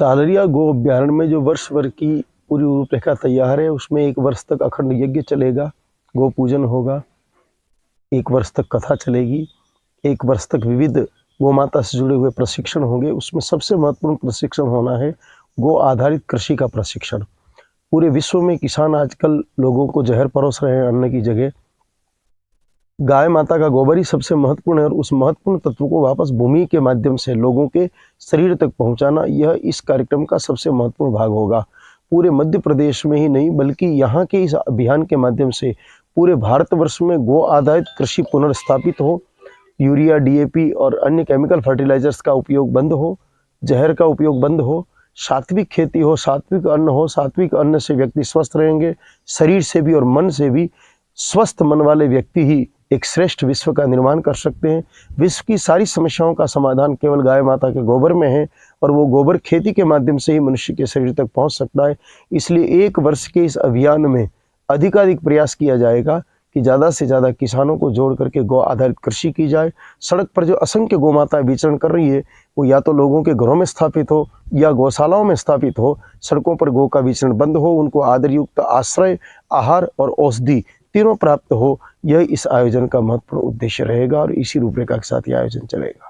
सालरिया गो अभ्यारण्य में जो वर्ष भर की पूरी रूपरेखा तैयार है, उसमें 1 वर्ष तक अखंड यज्ञ चलेगा, गो पूजन होगा, 1 वर्ष तक कथा चलेगी, 1 वर्ष तक विविध गौ माता से जुड़े हुए प्रशिक्षण होंगे। उसमें सबसे महत्वपूर्ण प्रशिक्षण होना है गो आधारित कृषि का प्रशिक्षण। पूरे विश्व में किसान आजकल लोगों को जहर परोस रहे हैं अन्न की जगह। गाय माता का गोबर ही सबसे महत्वपूर्ण है और उस महत्वपूर्ण तत्व को वापस भूमि के माध्यम से लोगों के शरीर तक पहुंचाना, यह इस कार्यक्रम का सबसे महत्वपूर्ण भाग होगा। पूरे मध्य प्रदेश में ही नहीं बल्कि यहाँ के इस अभियान के माध्यम से पूरे भारतवर्ष में गो आधारित कृषि पुनर्स्थापित हो, यूरिया, डीएपी और अन्य केमिकल फर्टिलाइजर्स का उपयोग बंद हो, जहर का उपयोग बंद हो, सात्विक खेती हो, सात्विक अन्न हो। सात्विक अन्न से व्यक्ति स्वस्थ रहेंगे, शरीर से भी और मन से भी। स्वस्थ मन वाले व्यक्ति ही एक श्रेष्ठ विश्व का निर्माण कर सकते हैं। विश्व की सारी समस्याओं का समाधान केवल गाय माता के गोबर में है और वो गोबर खेती के माध्यम से ही मनुष्य के शरीर तक पहुंच सकता है। इसलिए 1 वर्ष के इस अभियान में अधिकाधिक प्रयास किया जाएगा कि ज़्यादा से ज़्यादा किसानों को जोड़ करके गौ आधारित कृषि की जाए। सड़क पर जो असंख्य गौ माताएं विचरण कर रही है, वो या तो लोगों के घरों में स्थापित हो या गौशालाओं में स्थापित हो। सड़कों पर गौ का विचरण बंद हो, उनको आदरयुक्त आश्रय, आहार और औषधि तीनों प्राप्त हो। यह इस आयोजन का महत्वपूर्ण उद्देश्य रहेगा और इसी रूपरेखा के साथ यह आयोजन चलेगा।